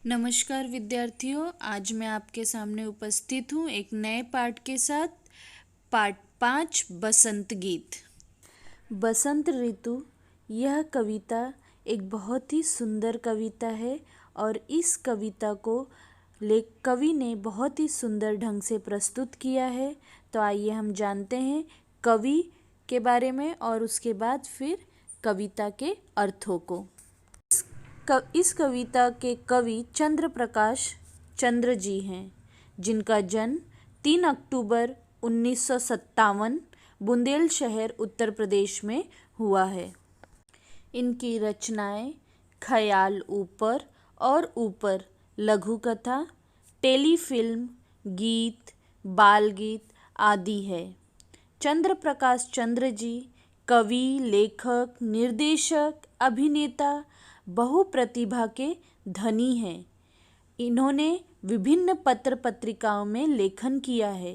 नमस्कार विद्यार्थियों, आज मैं आपके सामने उपस्थित हूँ एक नए पाठ के साथ। पाठ 5 बसंत गीत। बसंत ऋतु, यह कविता एक बहुत ही सुंदर कविता है और इस कविता को कवि ने बहुत ही सुंदर ढंग से प्रस्तुत किया है। तो आइए हम जानते हैं कवि के बारे में और उसके बाद फिर कविता के अर्थों को। इस कविता के कवि चंद्र प्रकाश चंद्र जी हैं, जिनका जन्म 3 अक्टूबर 1957 बुंदेलशहर उत्तर प्रदेश में हुआ है। इनकी रचनाएं ख्याल ऊपर और ऊपर, लघु कथा, टेलीफिल्म, गीत, बाल गीत आदि है। चंद्र प्रकाश चंद्र जी कवि, लेखक, निर्देशक, अभिनेता, बहुप्रतिभा के धनी हैं। इन्होंने विभिन्न पत्र पत्रिकाओं में लेखन किया है।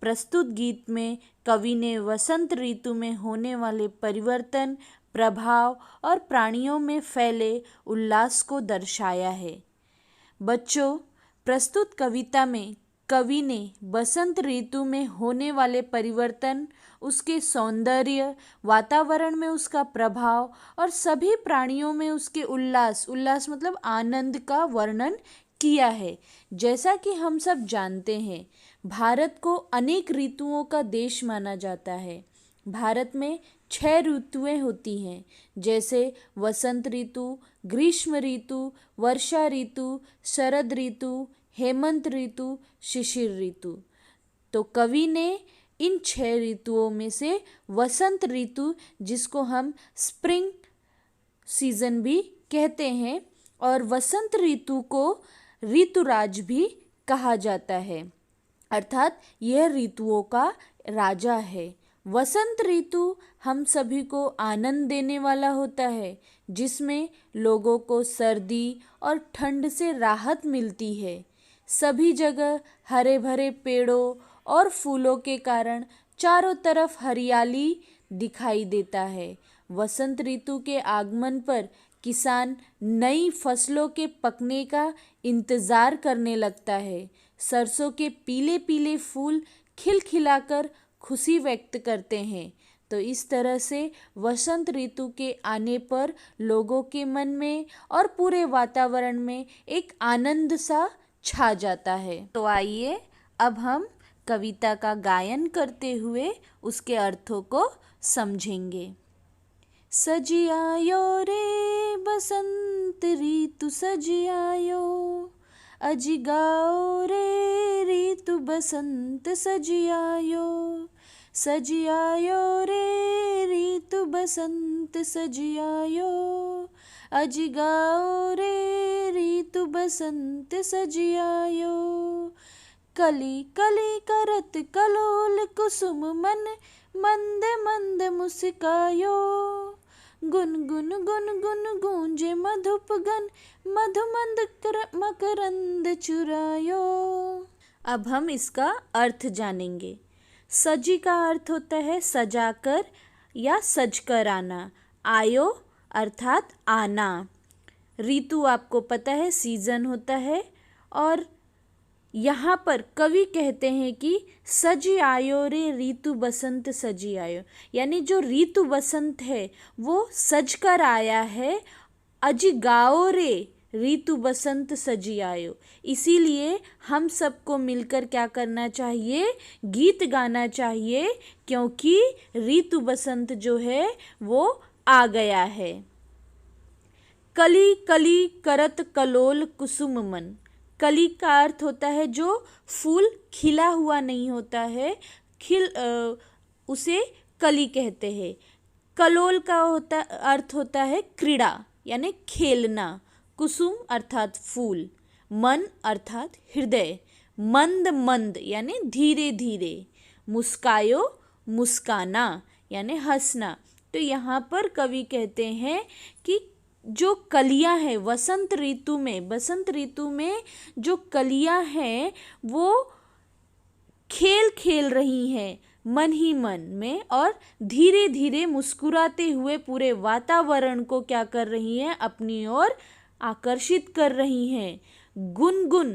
प्रस्तुत गीत में कवि ने वसंत ऋतु में होने वाले परिवर्तन, प्रभाव और प्राणियों में फैले उल्लास को दर्शाया है। बच्चों, प्रस्तुत कविता में कवि ने बसंत ऋतु में होने वाले परिवर्तन, उसके सौंदर्य, वातावरण में उसका प्रभाव और सभी प्राणियों में उसके उल्लास मतलब आनंद का वर्णन किया है। जैसा कि हम सब जानते हैं, भारत को अनेक ऋतुओं का देश माना जाता है। भारत में 6 ऋतुएं होती हैं, जैसे वसंत ऋतु, ग्रीष्म ऋतु, वर्षा ऋतु, शरद ऋतु, हेमंत ऋतु, शिशिर ऋतु। तो कवि ने इन 6 ऋतुओं में से वसंत ऋतु, जिसको हम स्प्रिंग सीजन भी कहते हैं, और वसंत ऋतु को ऋतुराज भी कहा जाता है, अर्थात यह ऋतुओं का राजा है। वसंत ऋतु हम सभी को आनंद देने वाला होता है, जिसमें लोगों को सर्दी और ठंड से राहत मिलती है। सभी जगह हरे भरे पेड़ों और फूलों के कारण चारों तरफ हरियाली दिखाई देता है। वसंत ऋतु के आगमन पर किसान नई फसलों के पकने का इंतज़ार करने लगता है। सरसों के पीले पीले फूल खिलखिलाकर खुशी व्यक्त करते हैं। तो इस तरह से वसंत ऋतु के आने पर लोगों के मन में और पूरे वातावरण में एक आनंद सा छा जाता है। तो आइए अब हम कविता का गायन करते हुए उसके अर्थों को समझेंगे। सजी आयो रे बसंत ऋतु सजी आयो, अजी गाओ रे ऋतु बसंत सजी आयो। सजी आयो रे ऋतु बसंत सजी आयो, अजी गाओ रे ऋतु बसंत सजी आयो। कली कली करत कलोल कुसुम मन, मंद मंद मुस्कायो। गुन गुन गुन गुन गूंजे मधुप गन, मधुमंद मकरंद चुरायो। अब हम इसका अर्थ जानेंगे। सजी का अर्थ होता है सजाकर या सजकर आना। आयो अर्थात आना। ऋतु आपको पता है सीजन होता है, और यहाँ पर कवि कहते हैं कि सजी आयो रे ऋतु बसंत सजी आयो, यानी जो ऋतु बसंत है वो सज कर आया है। अजी गाओ रे ऋतु बसंत सजी आयो, इसीलिए हम सबको मिलकर क्या करना चाहिए, गीत गाना चाहिए, क्योंकि ऋतु बसंत जो है वो आ गया है। कली कली करत कलोल कुसुम मन। कली का अर्थ होता है जो फूल खिला हुआ नहीं होता है, उसे कली कहते हैं। कलोल का अर्थ होता है क्रीड़ा यानी खेलना। कुसुम अर्थात फूल, मन अर्थात हृदय, मंद मंद यानी धीरे धीरे, मुस्कायो मुस्काना यानी हंसना। तो यहाँ पर कवि कहते हैं कि जो कलियां हैं बसंत ऋतु में जो कलियां हैं वो खेल खेल रही हैं मन ही मन में, और धीरे धीरे मुस्कुराते हुए पूरे वातावरण को क्या कर रही हैं, अपनी ओर आकर्षित कर रही हैं। गुनगुन,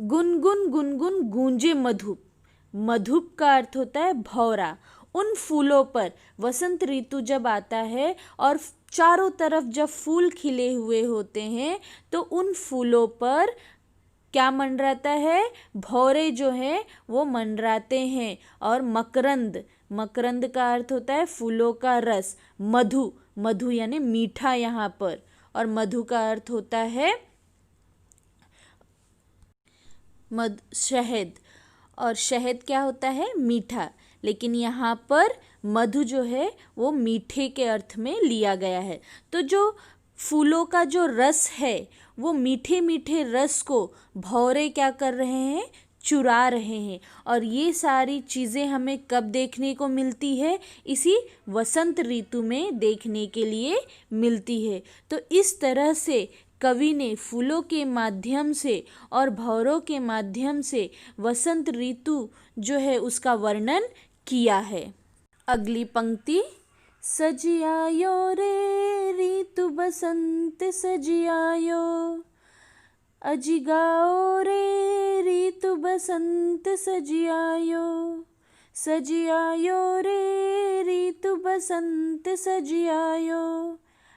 गुनगुन गुनगुन गूंजे मधुप। मधुप का अर्थ होता है भौरा। उन फूलों पर वसंत ऋतु जब आता है और चारों तरफ जब फूल खिले हुए होते हैं तो उन फूलों पर क्या मंडराता है? भौरे जो हैं वो मंडराते हैं। और मकरंद, मकरंद का अर्थ होता है फूलों का रस। मधु, मधु यानी मीठा यहाँ पर, और मधु का अर्थ होता है शहद, और शहद क्या होता है? मीठा। लेकिन यहाँ पर मधु जो है वो मीठे के अर्थ में लिया गया है। तो जो फूलों का जो रस है वो मीठे मीठे रस को भौरे क्या कर रहे हैं? चुरा रहे हैं। और ये सारी चीज़ें हमें कब देखने को मिलती है? इसी वसंत ऋतु में देखने के लिए मिलती है। तो इस तरह से कवि ने फूलों के माध्यम से और भौरों के माध्यम से वसंत ऋतु जो है उसका वर्णन किया है। अगली पंक्ति, सजियायो रे ऋतु बसंत सजियायो, अजिगाओ रे ऋतु बसंत सजियायो, सजियायो रे ऋतु बसंत सजियायो,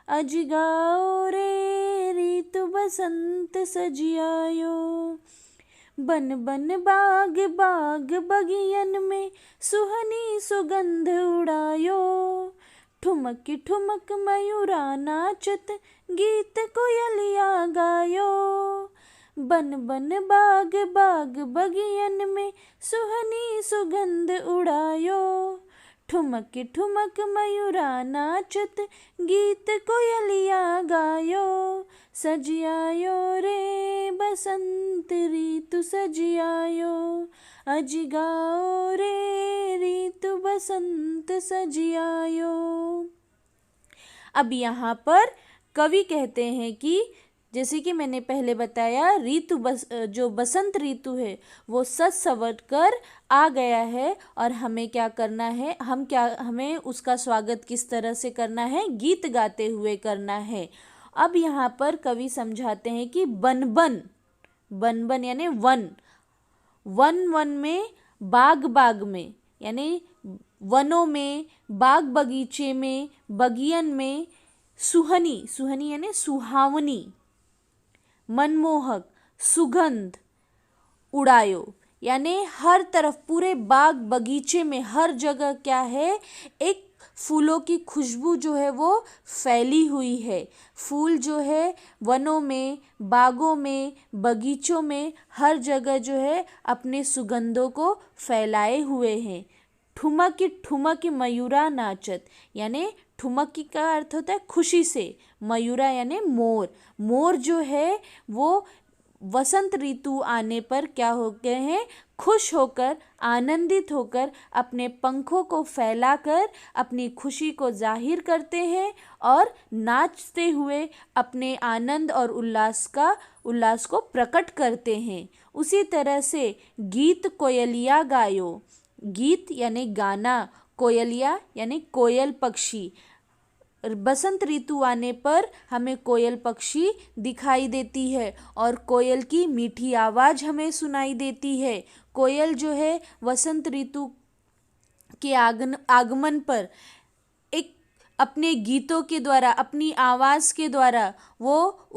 अजिगाओ रे ऋतु बसंत सजियायो। बन बन बाग बाग बगियन में सुहनी सुगंध उड़ायो, ठुमक ठुमक मयूरा नाचत गीत कोयलिया गायो। बन बन बाग बाग बगियन में सुहनी सुगंध उड़ायो, ठुमक ठुमक मयूरा नाचत गीत कोयलिया गायो। सजियायो रे बसंत ऋतु सजियायो, अजिगाओ रे ऋतु बसंत सजियायो। अब यहाँ पर कवि कहते हैं कि जैसे कि मैंने पहले बताया जो बसंत ऋतु है वो सज संवर कर आ गया है और हमें क्या करना है? हमें उसका स्वागत किस तरह से करना है? गीत गाते हुए करना है। अब यहाँ पर कवि समझाते हैं कि बनबन, बनबन यानी वन, वन वन में, बाग बाग में, यानी वनों में, बाग बगीचे में, बगियन में, सुहनी, सुहनी यानी सुहावनी, मनमोहक, सुगंध उड़ायो, यानी हर तरफ पूरे बाग बगीचे में हर जगह क्या है? एक फूलों की खुशबू जो है वो फैली हुई है। फूल जो है वनों में, बागों में, बगीचों में हर जगह जो है अपने सुगंधों को फैलाए हुए हैं। ठुमक ठुमक मयूरा नाचत, यानी ठुमक का अर्थ होता है खुशी से, मयूरा यानी मोर। मोर जो है वो वसंत ऋतु आने पर क्या हो गए हैं? खुश होकर, आनंदित होकर अपने पंखों को फैलाकर अपनी खुशी को जाहिर करते हैं और नाचते हुए अपने आनंद और उल्लास को प्रकट करते हैं। उसी तरह से गीत कोयलिया गायो, गीत यानी गाना, कोयलिया यानी कोयल पक्षी। बसंत ऋतु आने पर हमें कोयल पक्षी दिखाई देती है और कोयल की मीठी आवाज़ हमें सुनाई देती है। कोयल जो है वसंत ऋतु के आगमन पर एक अपने गीतों के द्वारा, अपनी आवाज़ के द्वारा वो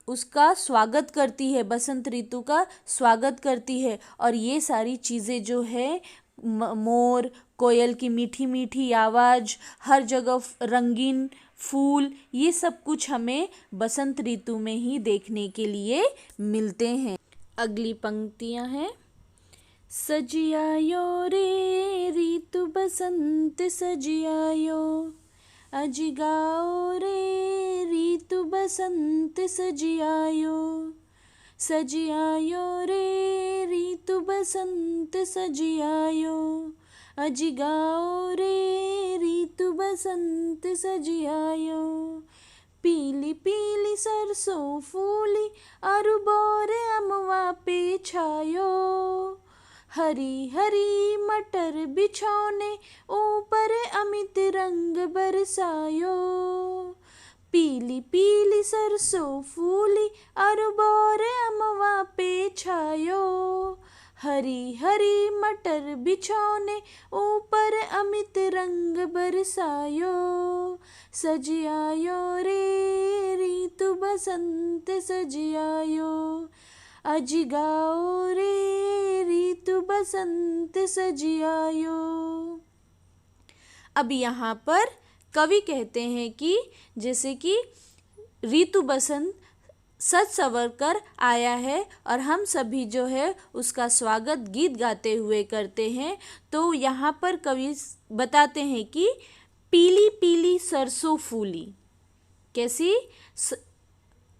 उसका स्वागत करती है, बसंत ऋतु का स्वागत करती है। और ये सारी चीज़ें जो है मोर, कोयल की मीठी मीठी आवाज़, हर जगह रंगीन फूल, ये सब कुछ हमें बसंत ऋतु में ही देखने के लिए मिलते हैं। अगली पंक्तियाँ हैं, सजियायो रे ऋतु बसंत सजियायो, अजिगाओ रे ऋतु बसंत सजियायो, सजियायो रे ऋतु बसंत सजियायो, अजिगाओ रे ऋतु बसंत सजियायो। पीली पीली सरसों फूली अरु बोर अमवा पे छायो, हरी हरी मटर बिछौने ऊपर अमित रंग बरसायो। पीली पीली सरसों फूली और बोर अमवा पे छायो, हरी हरी मटर बिछौने ऊपर अमित रंग बरसायो, सजियायो रे ऋतु बसंत सजियायो, अजी गाओ रे ऋतु बसंत सजियायो। अब यहाँ पर कवि कहते हैं कि जैसे कि ऋतु बसंत सज संवर कर आया है और हम सभी जो है उसका स्वागत गीत गाते हुए करते हैं। तो यहाँ पर कवि बताते हैं कि पीली पीली सरसों फूली, कैसी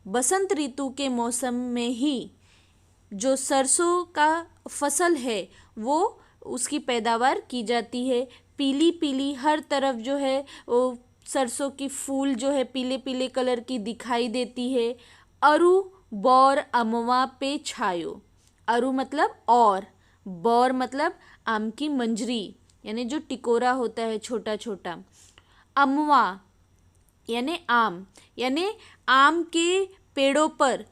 बसंत ऋतु के मौसम में ही जो सरसों का फसल है वो उसकी पैदावार की जाती है। पीली पीली हर तरफ जो है वो सरसों की फूल जो है पीले पीले कलर की दिखाई देती है। अरु बौर अमवा पे छायो, अरु मतलब और, बौर मतलब आम की मंजरी यानी जो टिकोरा होता है छोटा छोटा, अमवा यानी आम के पेड़ों पर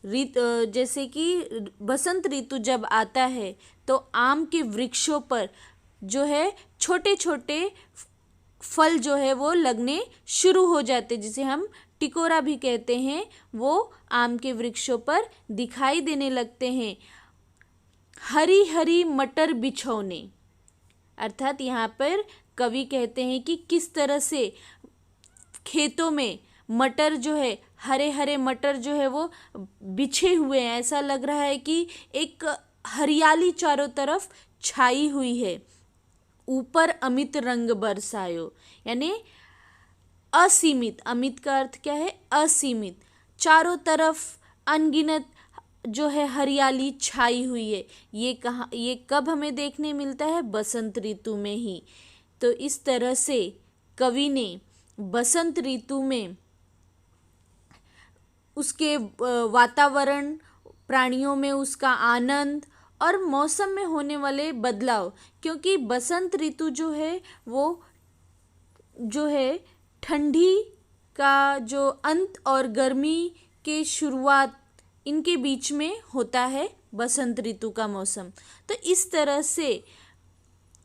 जैसे कि बसंत ऋतु जब आता है तो आम के वृक्षों पर जो है छोटे छोटे फल जो है वो लगने शुरू हो जाते, जिसे हम टिकोरा भी कहते हैं, वो आम के वृक्षों पर दिखाई देने लगते हैं। हरी हरी मटर बिछौने, अर्थात यहाँ पर कवि कहते हैं कि किस तरह से खेतों में मटर जो है हरे हरे मटर जो है वो बिछे हुए हैं, ऐसा लग रहा है कि एक हरियाली चारों तरफ छाई हुई है। ऊपर अमित रंग बरसायो यानी असीमित, अमित का अर्थ क्या है असीमित, चारों तरफ अनगिनत जो है हरियाली छाई हुई है। ये कब हमें देखने मिलता है? बसंत ऋतु में ही। तो इस तरह से कवि ने बसंत ऋतु में उसके वातावरण, प्राणियों में उसका आनंद और मौसम में होने वाले बदलाव, क्योंकि बसंत ऋतु जो है वो जो है ठंडी का जो अंत और गर्मी के शुरुआत इनके बीच में होता है बसंत ऋतु का मौसम। तो इस तरह से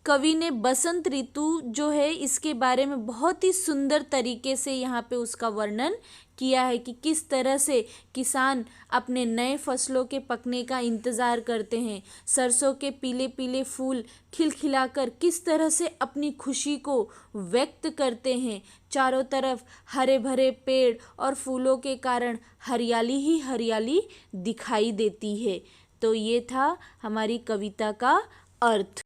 कवि ने बसंत ऋतु जो है इसके बारे में बहुत ही सुंदर तरीके से यहाँ पे उसका वर्णन किया है कि किस तरह से किसान अपने नए फसलों के पकने का इंतज़ार करते हैं, सरसों के पीले पीले फूल खिलखिलाकर किस तरह से अपनी खुशी को व्यक्त करते हैं। चारों तरफ हरे भरे पेड़ और फूलों के कारण हरियाली ही हरियाली दिखाई देती है। तो ये था हमारी कविता का अर्थ।